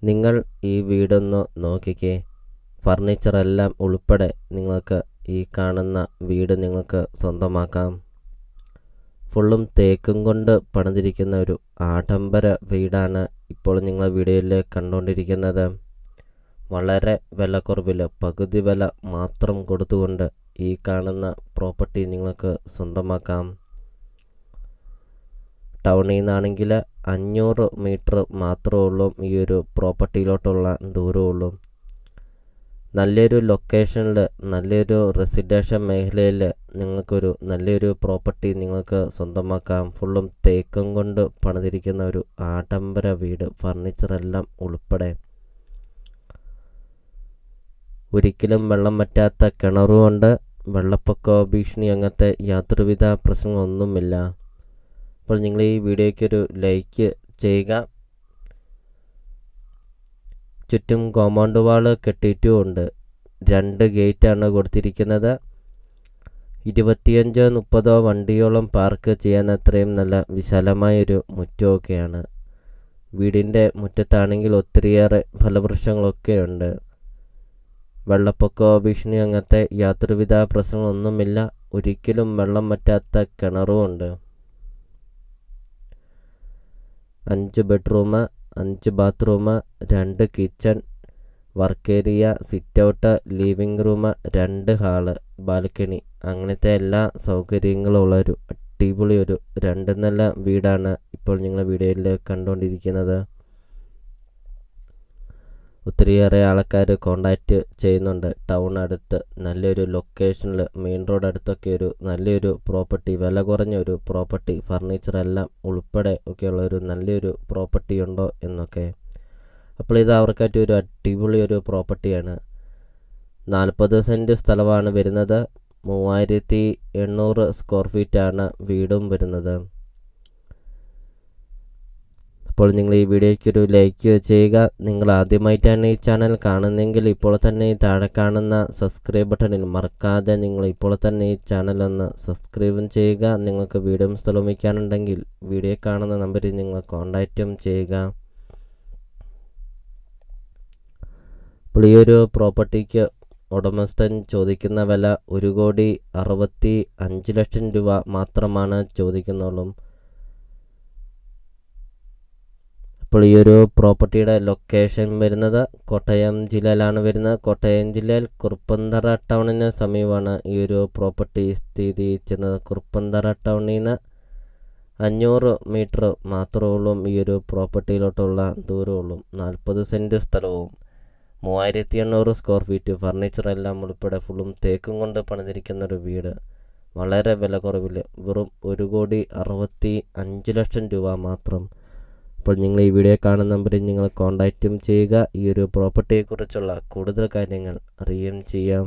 നിങ്ങൾ ഈ വീടൊന്ന് നോക്കിക്കേ. ഫർണിച്ചറെല്ലാം ഉൾപ്പെടെ നിങ്ങൾക്ക് ഈ കാണുന്ന വീട് നിങ്ങൾക്ക് സ്വന്തമാക്കാം. ഫുള്ളും തേക്കും കൊണ്ട് പണിതിരിക്കുന്ന ഒരു ആഡംബര വീടാണ് ഇപ്പോൾ നിങ്ങൾ വീഡിയോയിൽ കണ്ടുകൊണ്ടിരിക്കുന്നത്. വളരെ വിലക്കുറവിൽ പകുതി വില മാത്രം കൊടുത്തുകൊണ്ട് ഈ കാണുന്ന പ്രോപ്പർട്ടി നിങ്ങൾക്ക് സ്വന്തമാക്കാം. ടൗണിൽ നിന്നാണെങ്കിൽ 500 മീറ്റർ മാത്രമേ ഉള്ളൂ ഈ ഒരു പ്രോപ്പർട്ടിയിലോട്ടുള്ള ദൂരമുള്ളൂ. നല്ലൊരു ലൊക്കേഷനിൽ, നല്ലൊരു റെസിഡൻഷ്യൽ മേഖലയിൽ നിങ്ങൾക്കൊരു നല്ലൊരു പ്രോപ്പർട്ടി നിങ്ങൾക്ക് സ്വന്തമാക്കാം. ഫുള്ളും തേക്കും കൊണ്ട് പണിതിരിക്കുന്ന ഒരു ആഡംബര വീട്, ഫർണിച്ചറെല്ലാം ഉൾപ്പെടെ. ഒരിക്കലും വെള്ളം വറ്റാത്ത കിണറുമുണ്ട്. വെള്ളപ്പൊക്ക ഭീഷണി അങ്ങനത്തെ യാതൊരുവിധ പ്രശ്നങ്ങളൊന്നുമില്ല. അപ്പോൾ നിങ്ങൾ ഈ വീഡിയോയ്ക്കൊരു ലൈക്ക് ചെയ്യുക. ചുറ്റും കോമ്പൗണ്ട് വാൾ കെട്ടിയിട്ടുമുണ്ട്. 2 ഗേറ്റാണ് കൊടുത്തിരിക്കുന്നത്. 25-30 വണ്ടിയോളം പാർക്ക് ചെയ്യാൻ അത്രയും നല്ല വിശാലമായൊരു മുറ്റമൊക്കെയാണ്. വീടിൻ്റെ മുറ്റത്താണെങ്കിൽ ഒത്തിരിയേറെ ഫലവൃക്ഷങ്ങളൊക്കെ ഉണ്ട്. വെള്ളപ്പൊക്ക ഭീഷണി അങ്ങനത്തെ യാതൊരുവിധ പ്രശ്നങ്ങളൊന്നുമില്ല. ഒരിക്കലും വെള്ളം വറ്റാത്ത കിണറുമുണ്ട്. 5 bedroom, 5 bathroom, 2 kitchen, work area, sit out, living room, 2 hall, balcony, അങ്ങനത്തെ എല്ലാ സൗകര്യങ്ങളും ഉള്ളൊരു അടിപൊളി ഒരു 2 നില വീടാണ് ഇപ്പോൾ നിങ്ങൾ വീഡിയോയിൽ കണ്ടുകൊണ്ടിരിക്കുന്നത്. ഒത്തിരിയേറെ ആൾക്കാർ കോണ്ടാക്റ്റ് ചെയ്യുന്നുണ്ട്. ടൗൺ അടുത്ത് നല്ലൊരു ലൊക്കേഷനിൽ, മെയിൻ റോഡ് അടുത്തൊക്കെ ഒരു നല്ലൊരു പ്രോപ്പർട്ടി, വില കുറഞ്ഞൊരു പ്രോപ്പർട്ടി, ഫർണിച്ചറെല്ലാം ഉൾപ്പെടെ ഒക്കെയുള്ളൊരു നല്ലൊരു പ്രോപ്പർട്ടി ഉണ്ടോ എന്നൊക്കെ. അപ്പോൾ ഇത് അവർക്കായിട്ട് ഒരു അടിപൊളി ഒരു പ്രോപ്പർട്ടിയാണ്. 40 സെൻറ്റ് സ്ഥലമാണ് വരുന്നത്. 3800 സ്ക്വയർ ഫീറ്റാണ് വീടും വരുന്നത്. അപ്പോൾ നിങ്ങൾ ഈ വീഡിയോയ്ക്കൊരു ലൈക്ക് ചെയ്യുക. നിങ്ങൾ ആദ്യമായിട്ടാണ് ഈ ചാനൽ കാണുന്നതെങ്കിൽ ഇപ്പോൾ തന്നെ ഈ താഴെ കാണുന്ന സബ്സ്ക്രൈബ് ബട്ടണിൽ മറക്കാതെ നിങ്ങൾ ഇപ്പോൾ തന്നെ ഈ ചാനൽ ഒന്ന് സബ്സ്ക്രൈബും ചെയ്യുക. നിങ്ങൾക്ക് വീടും സ്ഥലവും വയ്ക്കാനുണ്ടെങ്കിൽ വീഡിയോ കാണുന്ന നമ്പറിൽ നിങ്ങൾ കോൺടാക്റ്റും ചെയ്യുക. അപ്പോൾ ഈ ഒരു പ്രോപ്പർട്ടിക്ക് ഉടമസ്ഥൻ ചോദിക്കുന്ന വില 1,65,00,000 രൂപ മാത്രമാണ് ചോദിക്കുന്നുള്ളൂ. അപ്പോൾ ഈ ഒരു പ്രോപ്പർട്ടിയുടെ ലൊക്കേഷൻ വരുന്നത് കോട്ടയം ജില്ലയിലാണ് വരുന്നത്. കോട്ടയം ജില്ലയിൽ കുറുപ്പന്തറ ടൗണിന് സമീപമാണ് ഈ ഒരു പ്രോപ്പർട്ടി സ്ഥിതി ചെയ്യുന്നത്. കുറുപ്പന്തറ ടൗണിൽ നിന്ന് 500 മീറ്റർ മാത്രമേ ഉള്ളൂ ഈ ഒരു പ്രോപ്പർട്ടിയിലോട്ടുള്ള ദൂരമുള്ളൂ. 40 സെൻറ്റ് സ്ഥലവും 3800 സ്ക്വയർ ഫീറ്റ്, ഫർണിച്ചറെല്ലാം ഉൾപ്പെടെ ഫുള്ളും തേക്കും കൊണ്ട് പണിതിരിക്കുന്ന ഒരു വീട്. വളരെ വില കുറവിൽ വെറും 1,65,00,000 രൂപ മാത്രം. അപ്പോൾ നിങ്ങൾ ഈ വീഡിയോ കാണുന്ന നമ്പറിൽ നിങ്ങൾ കോൺടാക്റ്റും ചെയ്യുക. ഈ ഒരു പ്രോപ്പർട്ടിയെക്കുറിച്ചുള്ള കൂടുതൽ കാര്യങ്ങൾ അറിയുകയും ചെയ്യാം.